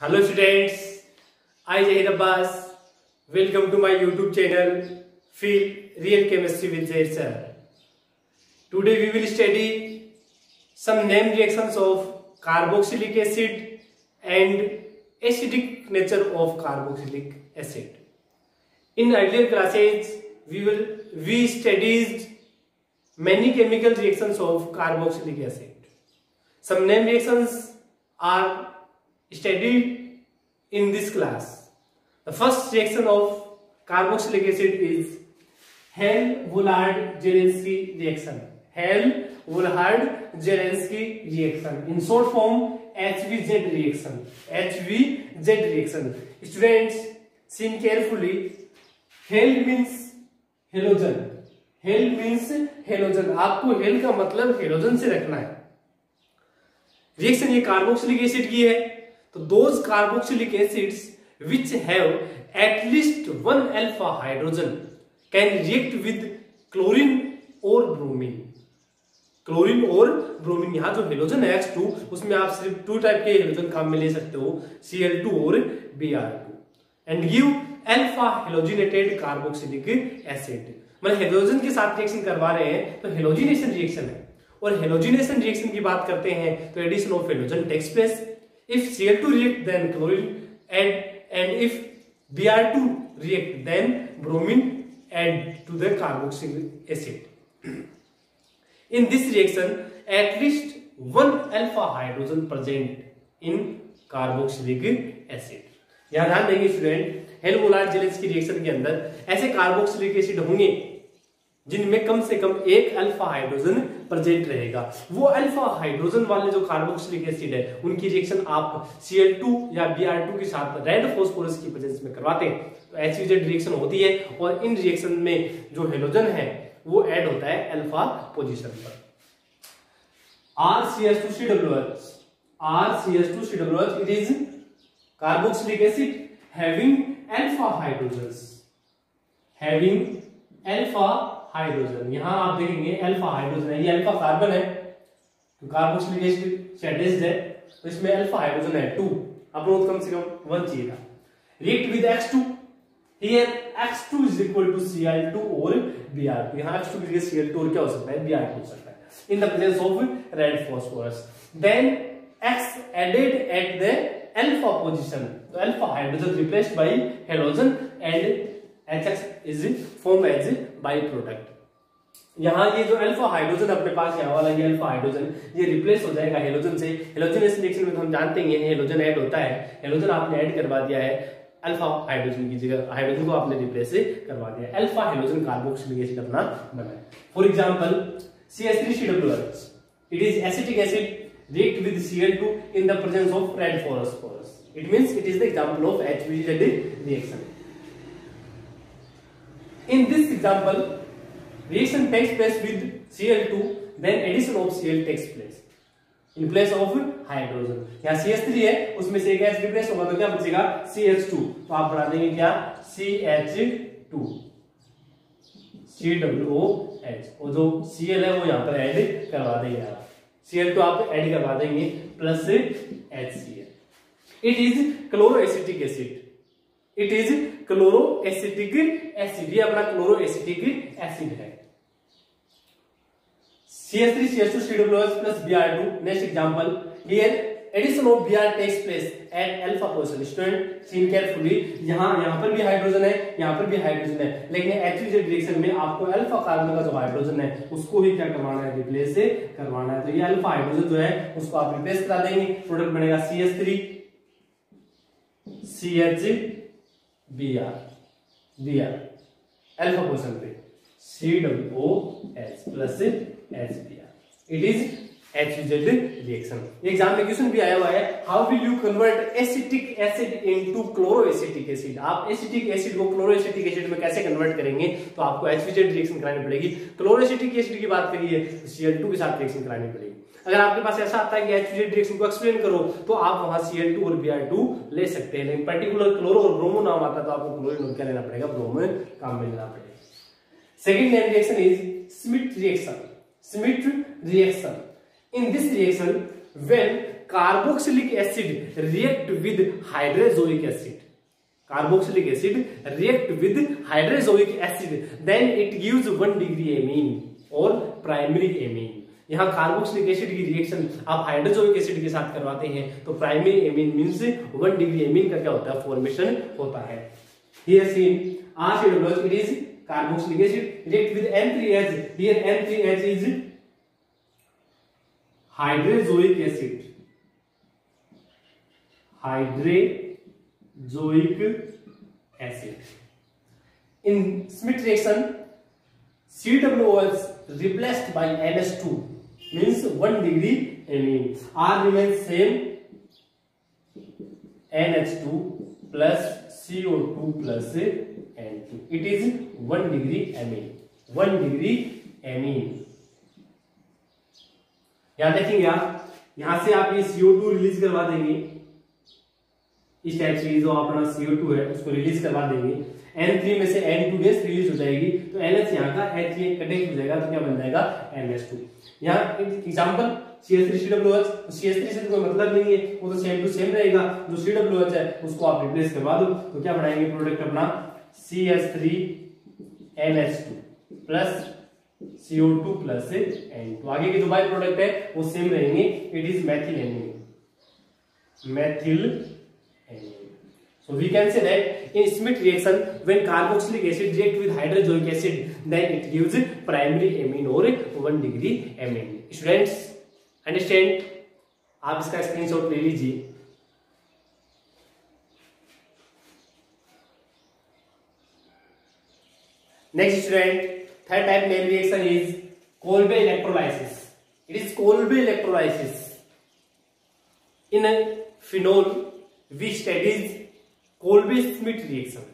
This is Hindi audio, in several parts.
Hello students, I Zahid Abbas. Welcome to my YouTube channel Feel Real Chemistry with Zahid sir. Today we will study some name reactions of carboxylic acid and acidic nature of carboxylic acid. In earlier classes we studied many chemical reactions of carboxylic acid. Some name reactions are studied in this class. The first reaction of carboxylic acid is Hell-Wohlard-Zielinski reaction. Hell-Wohlard-Zielinski reaction. In short form, HVZ reaction. HVZ reaction. Students, listen carefully. Hell means halogen. Hell means halogen. आपको hell का मतलब halogen से रखना है. रिएक्शन ये कार्बोक्सिलिक एसिड की है. तो those carboxylic acids which have at least one alpha hydrogen can react with chlorine or bromine. Chlorine और ब्रोमीन. यहाँ जो हेलोजन है H2 उसमें आप सिर्फ 2 टाइप के हेलोजन काम में ले सकते हो, Cl2 और Br2, and give alpha halogenated carboxylic acid. मतलब हेलोजन के साथ रिएक्शन करवा रहे हैं तो हेलोजिनेशन रिएक्शन है. और हेलोजिनेशन रिएक्शन की बात करते हैं तो addition of halogen takes place. If Cl2 react, then chlorine and if Br2 react, then bromine add to the carboxylic acid. In this reaction, at least one alpha hydrogen present in carboxylic acid. यहाँ ध्यान देंगे स्टूडेंट, हेल-वोलार्ड-ज़ेलेंस्की रिएक्शन के अंदर ऐसे कार्बोक्सिलिक एसिड होंगे जिनमें कम से कम एक अल्फा हाइड्रोजन प्रेजेंट रहेगा. वो अल्फा हाइड्रोजन वाले जो कार्बोक्सिलिक एसिड है उनकी रिएक्शन आप Cl2 या Br2 के साथ रेड फास्फोरस की प्रेजेंस में करवाते हैं तो HVZ रिएक्शन होती है. और इन रिएक्शन में जो हेलोजन है वो ऐड होता है अल्फा पोजीशन पर. RCH2COOH. RCH2COOH, it is carboxylic acid having alpha hydrogens. Having alpha hydrogen. यहां आप देखेंगे अल्फा हाइड्रोजन है, ये अल्फा कार्बन है तो कार्बोक्सिलिक एसिड अटैच्ड है तो इसमें अल्फा हाइड्रोजन है 2. आपको कम से कम 1 चाहिए था. React with X2. Here X2 is equal to Cl2 और Br2. यहां X2 की जगह Cl2 और क्या हो सकता है, Br2 हो सकता है in the presence of red phosphorus. Then X added at the alpha position. तो alpha hydrogen replaced by halogen and HX is formed as by product. यहाँ ये जो अल्फा हाइड्रोजन अपने पास यहाँ वाला ये अल्फा हाइड्रोजन ये रिप्लेस हो जाएगा हेलोजन से. हेलोजनेशन रिएक्शन में तो हम जानते हैं हेलोजन ऐड होता है. हेलोजन आपने ऐड करवा दिया है अल्फा हाइड्रोजन की जगह, हाइड्रोजन को आपने रिप्लेस करवा दिया. अल्फा हेलोजन कार्बोक्सिलिक एसिड अपना बना है. For example CH3COOH. It is acetic acid react with Cl2 in the presence of red phosphorus. It means it is the example of HVZ reaction. In this example, reaction takes place with Cl2, then addition of Cl takes place in place of hydrogen. यहाँ CH3 है उसमें से एक H रिप्लेस होगा तो क्या बचेगा CH2. तो आप बढ़ा देंगे क्या CH2 COOH और जो Cl है वो यहाँ पर ऐड करवा देंगे. Cl2 आप ऐड करवा देंगे plus HCl. It is chloroacetic acid. It is chloroacetic acid. ये अपना क्लोरोएसिटिक एसिड है. CH3CH2COOH plus Br2. Next example, here addition of Br takes place at alpha position. Student seen carefully, यहां पर भी हाइड्रोजन है, यहां पर भी हाइड्रोजन है, लेकिन HVZ रिएक्शन में आपको अल्फा कार्बन का जो हाइड्रोजन है उसको ही क्या करवाना है, रिप्लेस करवाना है. तो ये अल्फा हाइड्रोजन जो है उसको आप रिप्लेस करा देंगे. प्रोडक्ट बनेगा CH3 CH Br alpha position पे COOH plus HBr. It is HVZ reaction. Exam में क्वेश्चन भी आया हुआ है, how will you convert acetic acid into chloroacetic acid. आप एसिटिक एसिड को क्लोरोएसिटिक एसिड में कैसे कन्वर्ट करेंगे, तो आपको HVZ रिएक्शन करानी पड़ेगी. क्लोरोएसिटिक एसिड की बात करिए तो Cl2 के साथ रिएक्शन करानी पड़ेगी. अगर आपके पास ऐसा आता है कि HVZ रिएक्शन को एक्सप्लेन करो तो आप वहां Cl2 और Br2 ले सकते हैं, लेकिन पर्टिकुलर क्लोरो और ब्रोमो नाम आता है तो आपको क्लोरीन और क्या लेना पड़ेगा, ब्रोमो काम में लेना पड़ेगा. Second name reaction is Schmidt reaction. Schmidt reaction. In this reaction, when carboxylic acid react with hydrazoic acid, carboxylic acid react with hydrazoic acid, then it gives 1 degree amine और प्राइमरी एमीन। यहाँ कार्बोक्सिलिक एसिड की रिएक्शन आप हाइड्रोजोइक एसिड के साथ करवाते हैं तो primary amine means 1 degree amine का क्या होता है, फॉर्मेशन होता है। Here seen RCOOH, it is carboxylic acid react with N3H, here N3H is hydrazoic acid, hydrazoic acid. In Schmidt reaction COOH replaced by NH2 means 1 degree amine, R remains same, NH2 plus CO2 plus N2, it is 1 degree amine, 1 degree amine। यहां देखेंगे आप, यहां से आप ये CO2 रिलीज करवा देंगे, इस टाइप से जो अपना CO2 है उसको रिलीज करवा देंगे, N3 में से N2 गैस रिलीज हो जाएगी तो NH यहाँ का H कनेक्ट हो जाएगा तो क्या बन जाएगा, NH2। यहाँ एग्जांपल CH3COOH, CH3 से कोई मतलब नहीं है, वो तो सेम टू सेम रहेगा, जो COOH है उसको आप रिप्लेस करवा दो तो क्या बनाएंगे प्रोडक्ट अपना CH3NH2 plus CO2 plus N2, आगे के जो बाई प्रोडक्ट है वो सेम रहेंगे, इट इज मेथिल एनीन, मेथिल एनीन। So we can say that in Schmidt reaction when carboxylic acid react with hydrozoic acid then it gives primary amine or 1 degree amine। Students understand, आप इसका स्क्रीनशॉट ले लीजिए। Next student, third type main reaction is Kolbe electrolysis। It is Kolbe electrolysis। In a phenol we studies Kolbe-Schmidt reaction,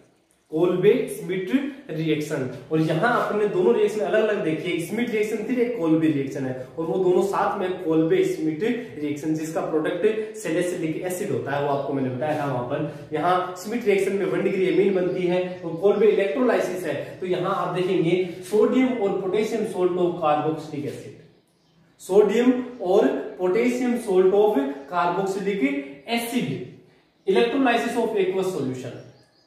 Kolbe-Schmidt reaction, और यहाँ आपने दोनों रिएक्शन अलग अलग देखी है, Schmidt रिएक्शन थी, एक Kolbe रिएक्शन है, और वो दोनों साथ में Kolbe-Schmidt रिएक्शन जिसका प्रोडक्ट सैलिसिलिक एसिड होता है, वो आपको मैंने बताया था वहां पर। यहाँ Schmidt रिएक्शन में 1 डिग्री एमीन बनती है और Kolbe इलेक्ट्रोलाइसिस है, तो यहाँ आप देखेंगे सोडियम और potassium salt of carboxylic acid, sodium और potassium salt of carboxylic acid, electrolysis of aqueous solution,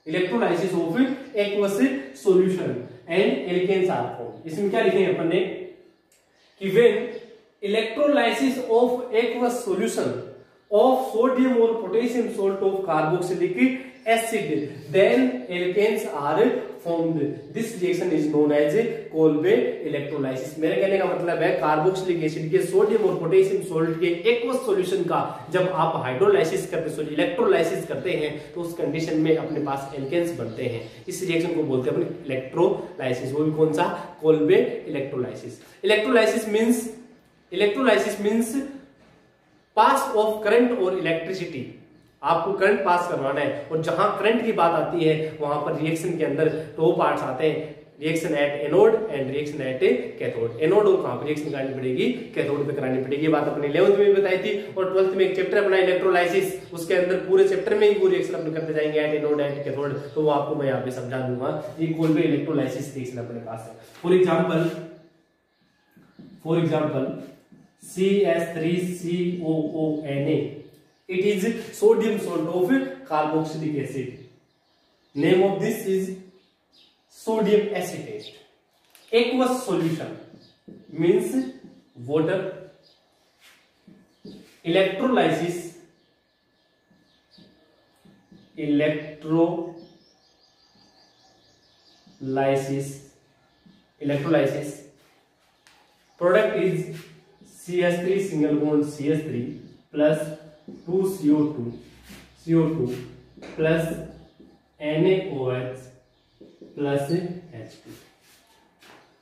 electrolysis of aqueous solution and alkanes are formed। इसमें क्या लिखेंगे अपन ने कि when electrolysis of aqueous solution of sodium or potassium salt of carboxylic acid then alkanes are formed, this reaction is known as Kolbe electrolysis। मेरे कहने का मतलब है कार्बोक्सिलिक एसिड के सोडियम और पोटेशियम सोल्ट के एक्वस सॉल्यूशन का जब आप हाइड्रोलाइसिस करते, सॉरी इलेक्ट्रोलाइसिस करते हैं तो उस कंडीशन में अपने पास एल्केन्स बनते हैं, इस रिएक्शन को बोलते हैं अपन इलेक्ट्रोलाइसिस। वो भी कौन सा, Kolbe electrolysis. Electrolysis means pass of current और इलेक्ट्रिसिटी, आपको करंट पास करवाना है, और जहां करंट की बात आती है वहां पर रिएक्शन के अंदर दो पार्ट्स आते हैं, reaction at anode and reaction at cathode. Anode और कहां पर रिएक्शन करानी पड़ेगी, कैथोड पे करानी पड़ेगी। ये बात अपने 11th में भी बताई थी और 12th में एक चैप्टर अपना इलेक्ट्रोलाइसिस, उसके अंदर पूरे चैप्टर में ही वो रिएक्शन अपन करते जाएंगे एट एनोड एंड कैथोड, तो वो आपको मैं यहाँ पे समझा दूंगा। ये कोल्बे इलेक्ट्रोलाइसिस रिएक्शन अपने पास है। For example CH3COONA, it is sodium salt of carboxylic acid, name of this is sodium acetate। aqueous solution means water, electrolysis product is CH3 single bond CH3 plus 2CO2 plus NaOH plus H2,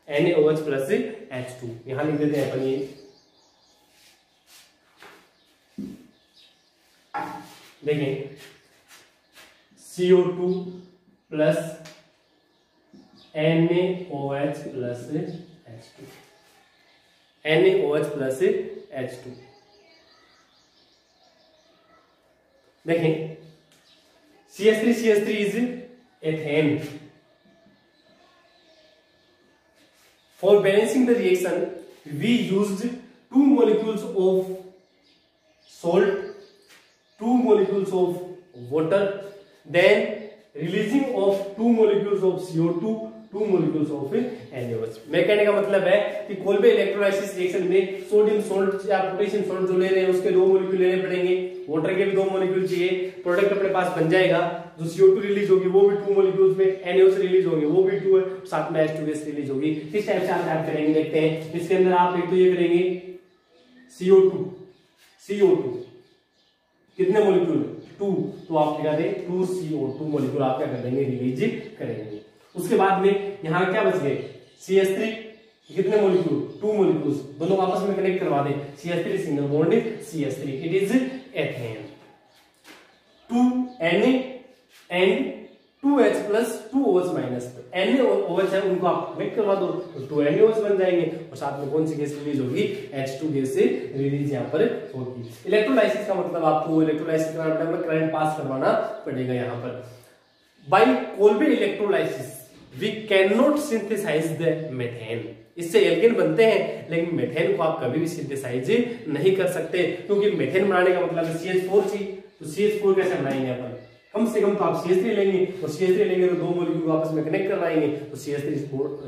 NaOH plus H2 यहां लिख देते हैं अपन। ये देखें CO2 plus NaOH plus H2, NaOH plus H2। देखें CH3 is ethane। For balancing the reaction we used 2 molecules of salt, 2 molecules of water, then releasing of 2 molecules of CO2, 2 molecules of NaOH। मैं कहने का मतलब है कि कोलबे इलेक्ट्रोलाइसिस रिएक्शन में सोडियम सॉल्ट या पोटेशियम सॉल्ट जो ले रहे हैं उसके 2 मॉलिक्यूल लेने पड़ेंगे, वाटर के भी 2 मॉलिक्यूल चाहिए, प्रोडक्ट अपने पास बन जाएगा। जो CO2 रिलीज होगी वो भी 2 मॉलिक्यूल्स में, NaOH रिलीज होंगे वो भी 2 है, साथ में H2S रिलीज होगी। किस टाइप से आप करेंगे देखते हैं। इसके अंदर आप एक तो ये करेंगे CO2 कितने मॉलिक्यूल 2, तो आप क्या दें 2CO2 मॉलिक्यूल आप क्या कर देंगे रिलीज करेंगे। उसके बाद में यहाँ क्या बच गए CH3 कितने मॉलिक्यूल 2 मॉलिक्यूल्स, दोनों आपस में कनेक्ट करवा दें, CH3 single bond CH3, it is ethane. 2Na and 2H plus 2OH minus, Na और OH है उनको आप कनेक्ट करवा दो तो 2NaOH बन जाएंगे और साथ में कौन सी गैस रिलीज होगी H2 गैस से रिलीज यहाँ पर होगी। इलेक्ट्रोलाइसिस का मतलब आपको इलेक्ट्रोलाइसिस करना पड़ेगा, करंट पास करवाना पड़ेगा यहाँ पर। By Kolbe electrolysis we can not synthesize the methane, इससे एल्केन बनते हैं लेकिन मेथेन को आप कभी भी सिंथेसाइज नहीं कर सकते, क्योंकि मेथेन बनाने का मतलब है CH4 चाहिए, तो CH4 कैसे बनाएंगे अपन, कम से कम तो आप CH3 लेंगे और CH3 लेंगे तो 2 मॉलिक्यूल आपस में कनेक्ट करवाएंगे तो CH3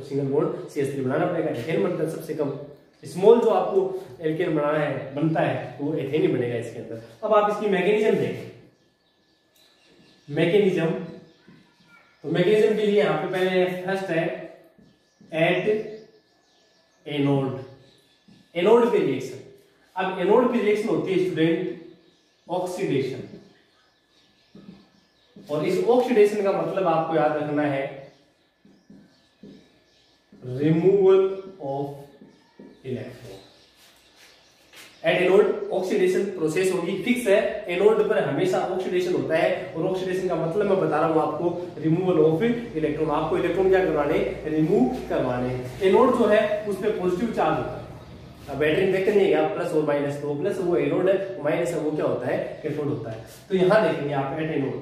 सिंगल बॉन्ड CH3 बनाना पड़ेगा। एथेन बनता है सबसे कम, स्मॉल जो आपको एल्केन बनाना है बनता है वो एथेन ही बनेगा इसके अंदर। अब आप इसकी मैकेनिज्म देखें, मैकेनिज्म तो मैकेनिज्म के लिए यहाँ पे पहले फर्स्ट है एट एनोड, एनोड पे रिएक्शन। अब एनोड पे रिएक्शन होती है स्टूडेंट ऑक्सीडेशन, और इस ऑक्सीडेशन का मतलब आपको याद रखना है removal of electron. Eight anode oxidation process होगी, फिक्स है, एनोड पर हमेशा ऑक्सीडेशन होता है और ऑक्सीडेशन का मतलब मैं बता रहा हूं आपको रिमूवल ऑफ इलेक्ट्रॉन। आपको इलेक्ट्रॉन क्या करवाने, रिमूव करवाने। एनोड जो है उस पर पॉजिटिव चार्ज होता है, अब बैटरी में देखते नहीं है प्लस और माइनस, तो प्लस वो एनोड है, माइनस है वो क्या होता है कैथोड होता है। तो यहां देखेंगे आप एट एनोड,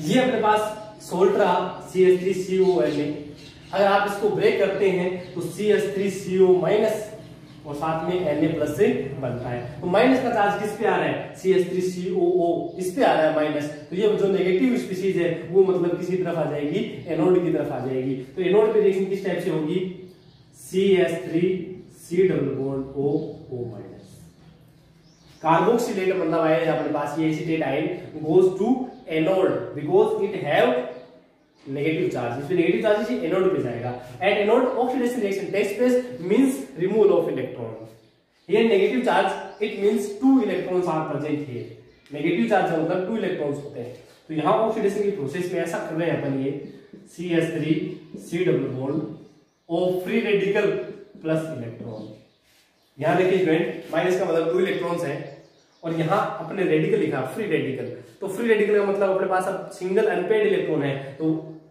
ये अपने पास सोल्ट रहा CH3CONa, अगर आप इसको ब्रेक करते हैं तो CH3CO माइनस और साथ में Na प्लस से बनता है। तो माइनस का चार्ज किस पे आ रहा है, CH3COO इस पे आ रहा है माइनस, तो ये जो नेगेटिव स्पीशीज है वो मतलब किसी तरफ आ जाएगी, एनोड की तरफ आ जाएगी। तो एनोड पे रिएक्शन किस टाइप से होगी, CH3C double bond O minus, carboxylate मतलब आया अपने पास ये acetate ion goes to anode because it have negative charge, इसमें नेगेटिव चार्ज है एनोड पे जाएगा। At anode oxidation reaction takes place means removal of electron, ये negative charge it means 2 electrons are present here, negative charge का मतलब 2 इलेक्ट्रॉन्स होते हैं। तो यहां ऑक्सीडेशन की प्रोसेस में ऐसा कर रहे हैं अपन, ये CH3C डबल बॉन्ड और फ्री रेडिकल प्लस इलेक्ट्रॉन, यहां देखिए स्टूडेंट माइनस का मतलब 2 इलेक्ट्रॉन्स है और यहां अपने रेडिकल लिखा फ्री रेडिकल, तो फ्री रेडिकल का मतलब अपने पास अब सिंगल अनपेड इलेक्ट्रॉन है, तो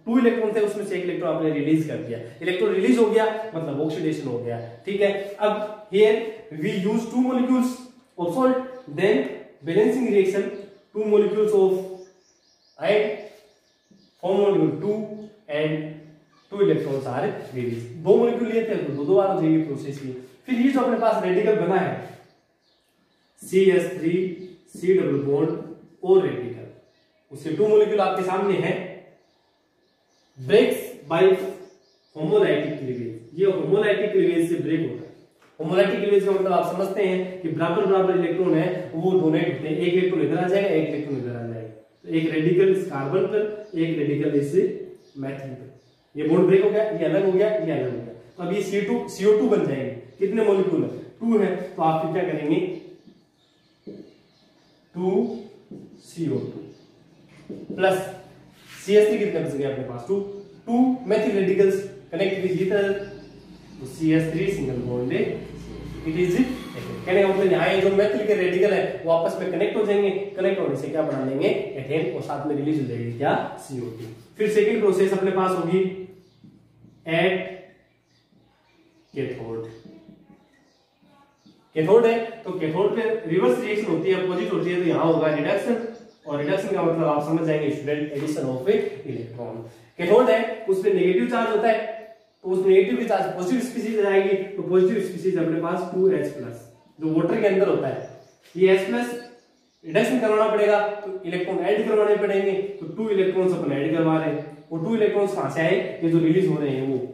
2 इलेक्ट्रॉन थे उसमें से एक इलेक्ट्रॉन आपने रिलीज कर दिया, इलेक्ट्रॉन रिलीज हो गया मतलब ऑक्सीडेशन हो गया, ठीक है। अब here we use 2 molecules of salt, then balancing reaction 2 molecules of ion form molecule 2 and 2 electrons are release, 2 molecule लिए थे तो 2 बार हो जाएगी प्रोसेस की। फिर ये जो अपने पास रेडिकल बना है CH3C डबल बॉन्ड और रेडिकल, उसके 2 मॉलिक्यूल आपके सामने है, ब्रेक्स बाय होमोलाइटिक क्लीवेज, ये होमोलाइटिक क्लीवेज से ब्रेक होता है। होमोलाइटिक क्लीवेज का मतलब आप समझते हैं कि बराबर बराबर इलेक्ट्रॉन है वो डोनेट होते हैं, एक इलेक्ट्रॉन इधर आ जाएगा एक इलेक्ट्रॉन इधर आ जाएगा, तो एक रेडिकल इस कार्बन पर एक रेडिकल इस मैथिन पर, ये बॉन्ड ब्रेक हो गया, ये अलग हो गया, ये अलग हो गया, तो अब ये CO2 बन जाएंगे, कितने मॉलिक्यूल है 2 है, तो आप फिर क्या करेंगे 2CO2 प्लस CH3 कितने बच गए अपने पास 2 methyl radicals connect with ether, तो CH3 single bond it is कहने का मतलब यहाँ जो मेथिल के रेडिकल है वो आपस में कनेक्ट हो जाएंगे, कनेक्ट होने से क्या बना लेंगे एथेन और साथ में रिलीज हो जाएगी क्या CO2। फिर सेकंड प्रोसेस अपने पास होगी एट कैथोड, कैथोड है तो कैथोड पे रिवर्स रिएक्शन होती है, अपोजिट होती है, तो यहाँ होगा रिडक्शन, और रिडक्शन का मतलब आप समझ जाएंगे student addition of electron. Cathode है उस पे नेगेटिव चार्ज होता है, तो उस नेगेटिव की चार्ज पॉजिटिव स्पीशीज आएगी, तो पॉजिटिव स्पीशीज अपने पास 2H प्लस जो वाटर के अंदर होता है, ये H प्लस रिडक्शन करवाना पड़ेगा तो इलेक्ट्रॉन ऐड करवाने पड़ेंगे, तो 2 इलेक्ट्रॉन्स अपन ऐड करवा रहे हैं। वो 2 इलेक्ट्रॉन्स कहां से आए, ये जो रिलीज हो रहे हैं वो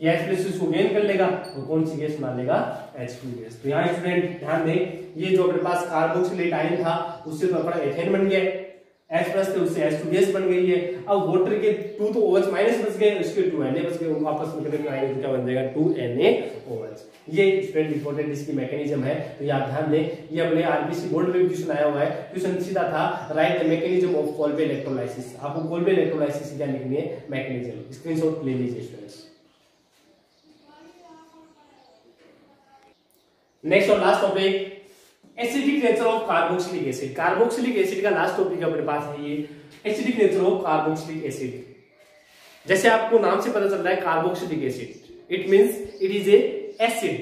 ये H प्लस इसको गेन कर लेगा और कौन सी गैस बना लेगा, H2 गैस। तो यहाँ स्टूडेंट ध्यान दें, ये जो अपने पास कार्बोक्सिलेट आयन था उससे तो अपना एथेन बन गया, H प्लस थे उससे H2 गैस बन गई है। अब वाटर के 2 तो OH माइनस बच गए, उसके 2Na बच गए, वापस में करेंगे आएंगे तो क्या बन जाएगा 2NaOH। ये स्टूडेंट इंपॉर्टेंट इसकी मैकेनिज्म है, तो आप ध्यान दें। ये अपने आरबीसी बोर्ड में क्वेश्चन आया हुआ है। क्वेश्चन सीधा था, write the mechanism of Kolbe electrolysis. आपको कोल्बे इलेक्ट्रोलाइसिस क्या लिखनी है, मैकेनिज्म। स्क्रीनशॉट ले लीजिए स्टूडेंट्स। नेक्स्ट और last topic, acidic nature of carboxylic acid. Carboxylic acid का लास्ट टॉपिक अपने पास है ये, acidic nature of carboxylic acid. जैसे आपको नाम से पता चल रहा है carboxylic acid, it means it is a acid.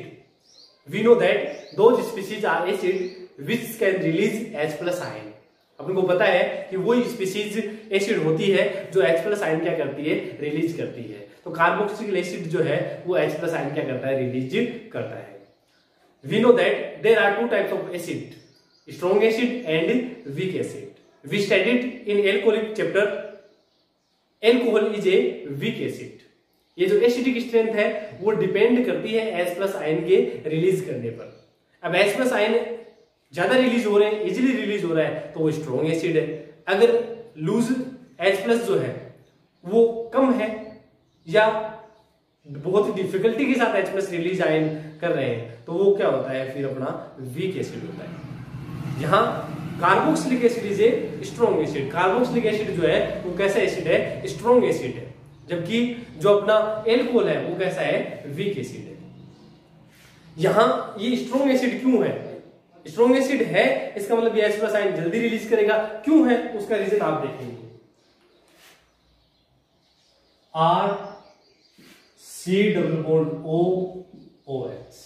We know that those species are acid which can release H plus ion. अपन को पता है कि वो स्पीशीज एसिड होती है जो H प्लस आयन क्या करती है, रिलीज करती है। तो कार्बोक्सिलिक एसिड जो है वो H प्लस आयन क्या करता है, रिलीज करता है। We know that there are 2 types of acid, strong acid and weak acid. We studied in alcoholic chapter, alcohol is a weak acid. ये जो एसिडिक स्ट्रेंथ है वो डिपेंड करती है H प्लस आयन के रिलीज करने पर। अब H प्लस आयन ज्यादा रिलीज हो रहे हैं, इजिली रिलीज हो रहा है, तो वो स्ट्रॉन्ग एसिड है। अगर लूज H प्लस जो है वो कम है या बहुत ही डिफिकल्टी के साथ H प्लस रिलीज आयन कर रहे हैं, तो वो क्या होता है, फिर अपना वीक एसिड होता है। यहाँ carboxylic acid is a strong acid. Carboxylic acid जो है वो कैसा एसिड है, स्ट्रॉन्ग एसिड है, जबकि जो अपना एल्कोहल है वो कैसा है, वीक एसिड है। यहाँ ये स्ट्रॉन्ग एसिड क्यों है, स्ट्रॉन्ग एसिड है इसका मतलब ये H प्लस आयन जल्दी रिलीज करेगा। क्यों है उसका रीजन आप देखेंगे, R C double bond O OH,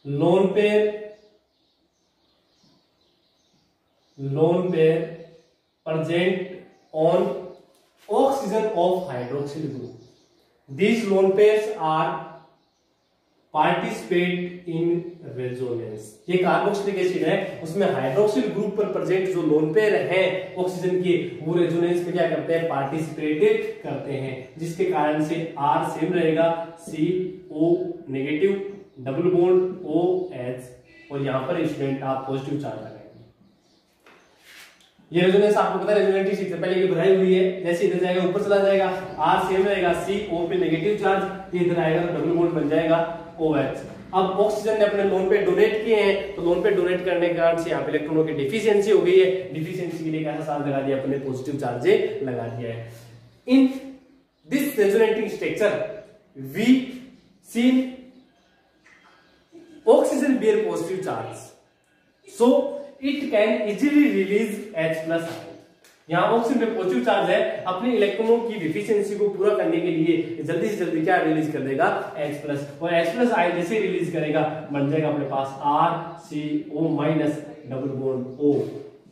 lone pair present on oxygen of hydroxyl group. These lone pairs are participate in resonance. ये कार्बोक्सिलिक एसिड है, उसमें हाइड्रोक्सिल ग्रुप पर प्रेजेंट जो लोन पेयर हैं ऑक्सीजन के, वो रेजोनेंस में क्या करते हैं, पार्टिसिपेट करते हैं, जिसके कारण से R सेम रहेगा, CO negative, double bond OH, और यहाँ पर स्टूडेंट आप पॉजिटिव चार्ज लगाएंगे। ये रेजोनेंस आपको पता है रेजोनेटिव सीट से पहले ये भराई हुई है, जैसे इधर जाएगा ऊपर चला जाएगा, R सेम रहेगा, CO पे नेगेटिव चार्ज, ये इधर आएगा तो डबल बॉन्ड बन जाएगा OH। अब ऑक्सीजन ने अपने लोन पे डोनेट किए हैं, तो लोन पे डोनेट करने के कारण से यहाँ पे इलेक्ट्रॉनों की डिफिशियंसी हो गई है। डिफिशियंसी के लिए कैसा चार्ज लगा दिया, अपने पॉजिटिव चार्ज लगा दिया है। In this resonating structure we see oxygen bear positive charge, so it can easily release H plus ion. यहाँ ऑक्सीजन में पॉजिटिव चार्ज है, अपने इलेक्ट्रॉनों की डिफिशियंसी को पूरा करने के लिए जल्दी से जल्दी क्या रिलीज कर देगा, H प्लस, और H प्लस आयन जैसे रिलीज करेगा बन जाएगा अपने पास RCO minus double bond O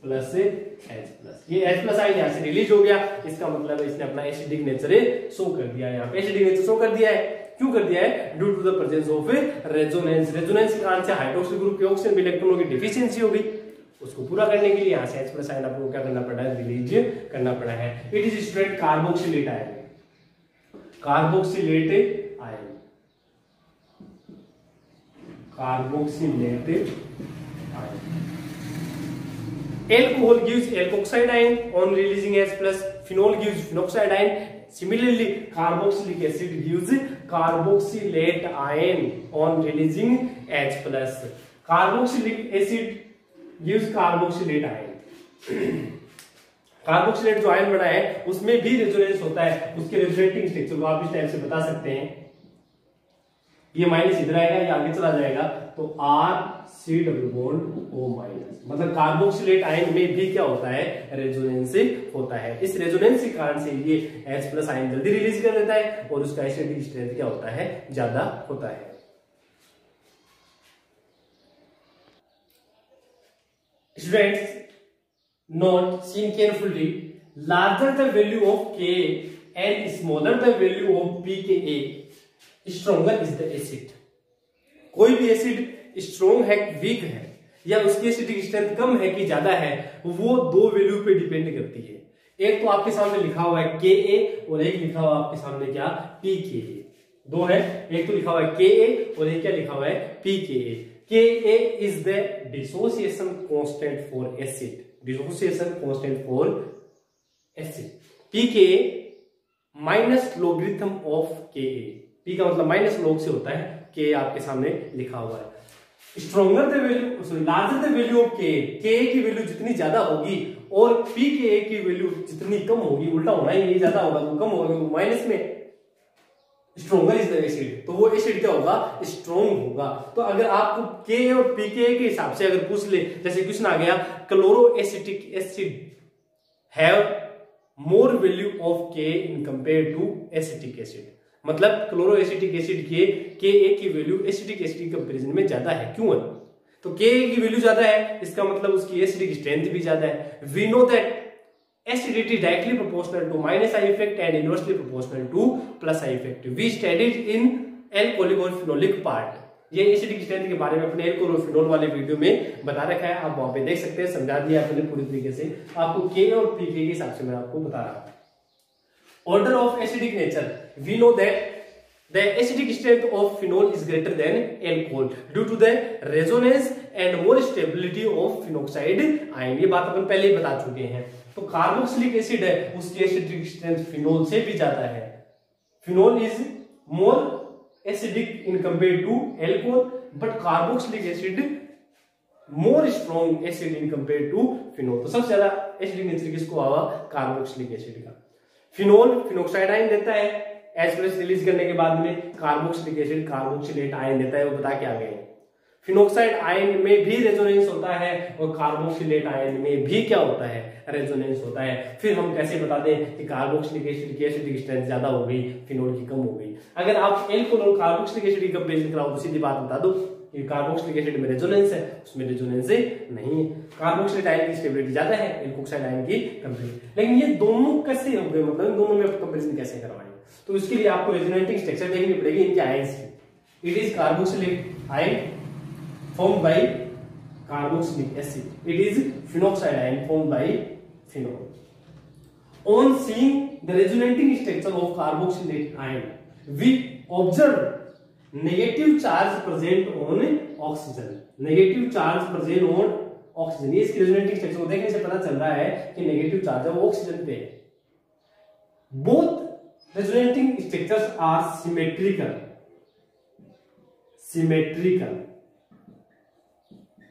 plus से H प्लस। ये H प्लस आयन यहाँ से रिलीज हो गया, इसका मतलब इसने अपना एसिडिक नेचर शो कर दिया है। यहाँ पे एसिडिक नेचर शो कर दिया है, क्यों कर दिया है, due to the presence of resonance. Resonance के कारण से हाइड्रोक्सिल ग्रुप के ऑक्सीजन में इलेक्ट्रॉनों की डिफिशियंसी हो गई, उसको पूरा करने के लिए यहाँ से H प्लस आयन आपको क्या करना पड़ा है, रिलीज करना पड़ा है। It is student carboxylate ion, carboxylate ion, carboxylate ion. Alcohol gives alkoxide ion on releasing H plus, phenol gives phenoxide ion. Similarly, carboxylic acid gives carboxylate ion on releasing H plus. Carboxylic acid gives carboxylate ion. Carboxylate जो आयन बना है उसमें भी रेजोनेंस होता है, उसके रेजोनेटिंग स्ट्रक्चर को आप इस टाइप से बता सकते हैं। ये माइनस इधर आएगा, ये आगे चला जाएगा, तो RC double bond O minus, मतलब कार्बोक्सिलेट आयन में भी क्या होता है, रेजोनेंस होता है। इस रेजोनेंस के कारण से ये H प्लस आयन जल्दी रिलीज कर देता है और उसका एसिडिक स्ट्रेंथ क्या होता है, ज्यादा होता है। Students, note, seen carefully, larger the value of Ka and smaller the value of pKa, stronger is the acid. कोई भी एसिड स्ट्रॉन्ग है वीक है या उसकी एसिडिक स्ट्रेंथ कम है कि ज्यादा है, वो दो वैल्यू पे डिपेंड करती है। एक तो आपके सामने लिखा हुआ है Ka और एक लिखा हुआ है आपके सामने क्या pKa, दो है, एक तो लिखा हुआ है Ka और एक क्या लिखा हुआ है pKa। Ka is the dissociation constant for acid, dissociation constant for acid। pKa minus logarithm of Ka, p का मतलब माइनस लॉग से होता है, Ka आपके सामने लिखा हुआ है। Stronger the value sorry larger the value of Ka, Ka की वैल्यू जितनी ज्यादा होगी और pKa की वैल्यू जितनी कम होगी, उल्टा होना है, ये ज्यादा होगा तो कम होगा, तो माइनस में स्ट्रॉन्गर इज द एसिड, तो वो एसिड क्या होगा, स्ट्रॉन्ग होगा। तो अगर आपको Ka और pKa के हिसाब से अगर पूछ ले, जैसे क्वेश्चन आ गया chloroacetic acid have more value of Ka in compare to acetic acid, मतलब क्लोरो एसिटिक एसिड के Ka की वैल्यू एसिटिक एसिड के कंपैरिजन में ज्यादा है, क्यों है? तो Ka की वैल्यू ज्यादा है, इसका मतलब उसकी एसिडिक स्ट्रेंथ भी ज्यादा है। We know that acidity directly proportional to minus I effect and inversely proportional to plus I effect. We studied in alcoholic और phenolic part. ये एसिडिक स्ट्रेंथ के बारे में अपने एल्कोहल और फिनोल वाले वीडियो में बता रखा है, आप वहां पे देख सकते हैं, समझा दिया अपने पूरी तरीके से। आपको Ka और pK के हिसाब से मैं आपको बता रहा हूं। Order of acidic nature, we know that the acidic strength of phenol is greater than alcohol due to the resonance and more stability of phenoxide ion। ये बात अपन पहले ही बता चुके हैं। तो कार्बोक्सिलिक एसिड है, उसकी एसिडिक स्ट्रेंथ फिनोल से भी ज्यादा है। Phenol is more acidic in compare to alcohol, but carboxylic acid more strong acid in compare to phenol. तो सबसे ज्यादा एसिडिक नेचर किसको आवा, कार्बोक्सिलिक एसिड का। फिनोल फिनोक्साइड आयन देता है, H+ रिलीज करने के बाद में कार्बोक्सिलिक एसिड कार्बोक्सिलेट आयन देता है, वो बता के आ गए। फिनोक्साइड आयन में भी रेजोनेंस होता है और कार्बोक्सिलेट आयन में भी क्या होता है, रेजोनेंस होता है। फिर हम कैसे बता दें कि कार्बोक्सिलिक एसिड की एसिडिक स्ट्रेंथ ज्यादा हो गई, फिनोल की कम हो गई। अगर आप एल्कोहल और कार्बोक्सिलिक एसिड की कंपैरिजन कराओ तो सीधी बात बता दो कि कार्बोक्सिलिक एसिड में रेजोनेंस है, उसमें रेजोनेंस नहीं है। कार्बोक्सिलेट आयन की स्टेबिलिटी ज्यादा है, एल्कोक्साइड आयन की कंपेरिजन। लेकिन ये दोनों कैसे हो गए, मतलब इन दोनों में कंपैरिजन कैसे करवाएं? तो इसके लिए आपको रेजोनेटिंग स्ट्रक्चर देखनी पड़ेगी इनके आयंस की। It is carboxylic ion formed by carboxylic acid, it is phenoxide ion formed by phenol. On seeing the resonating structure of carboxylate ion, we observe negative charge present on oxygen, negative charge present on oxygen। ये इसकी resonating structure को देखने से पता चल रहा है कि नेगेटिव चार्ज है वो ऑक्सीजन पे है। Both resonating structures are symmetrical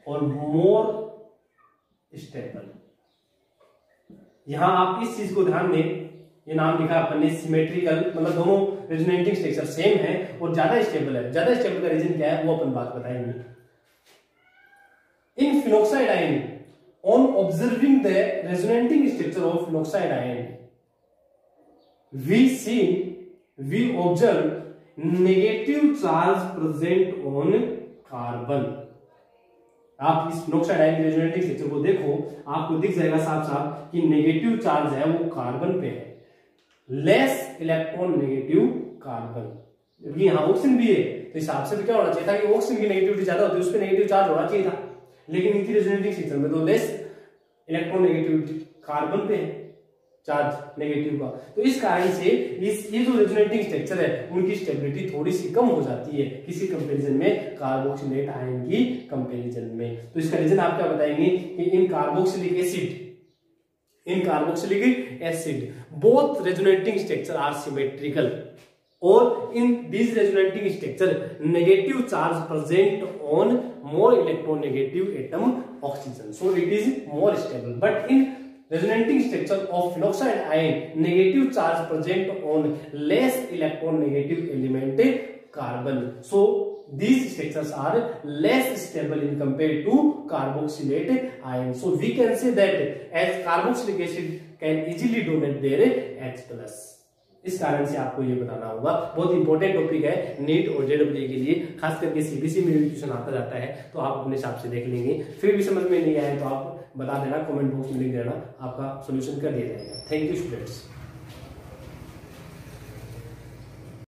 और मोर स्टेबल। यहां आप इस चीज को ध्यान दें, ये नाम लिखा अपन ने सिमेट्रिकल, मतलब दोनों रेजोनेटिंग स्ट्रक्चर सेम है और ज्यादा स्टेबल है। ज्यादा स्टेबल का रीजन क्या है वो अपन बात बताएंगे। In phenoxide ion, on observing the resonating structure of phenoxide ion, we observe negative charge present on carbon. आप इस फिनोक्साइड आयन रेजोनेटिंग स्ट्रक्चर को देखो, आपको दिख जाएगा साफ साफ कि नेगेटिव चार्ज है वो कार्बन पे है, लेस इलेक्ट्रॉन नेगेटिव कार्बन। क्योंकि यहाँ ऑक्सीजन भी है तो हिसाब से तो क्या होना चाहिए था कि ऑक्सीजन की नेगेटिविटी ज्यादा होती है, उस पर नेगेटिव चार्ज होना चाहिए था, लेकिन इनकी रेजोनेटिंग स्ट्रक्चर में तो लेस इलेक्ट्रॉन नेगेटिविटी कार्बन पे है चार्ज नेगेटिव का। तो इस कारण से ये जो रेजोनेटिंग स्ट्रक्चर है उनकी स्टेबिलिटी थोड़ी सी कम हो जाती है किसी कंपैरिजन में, कार्बोक्सिलेट आयन की कंपैरिजन में। तो इसका रीजन आप क्या बताएंगे कि in carboxylic acid both resonating structure are symmetrical और in this resonating structure negative charge present on more electronegative atom oxygen, so it is more stable. But in resonating structure of phenoxide ion, negative charge present on less electronegative element carbon, so these structures are less stable in compared to carboxylate ion. So we can say that as carboxylic acid can easily donate their H+। इस कारण से आपको ये बताना होगा, बहुत इंपॉर्टेंट टॉपिक है नीट और जेडब्ल्यू के लिए, खास करके सीबीएसई में भी क्वेश्चन आता जाता है, तो आप अपने हिसाब से देख लेंगे। फिर भी समझ में नहीं आए तो आप बता देना, कमेंट बॉक्स में लिख देना, आपका सोल्यूशन कर दिया जाएगा। Thank you students.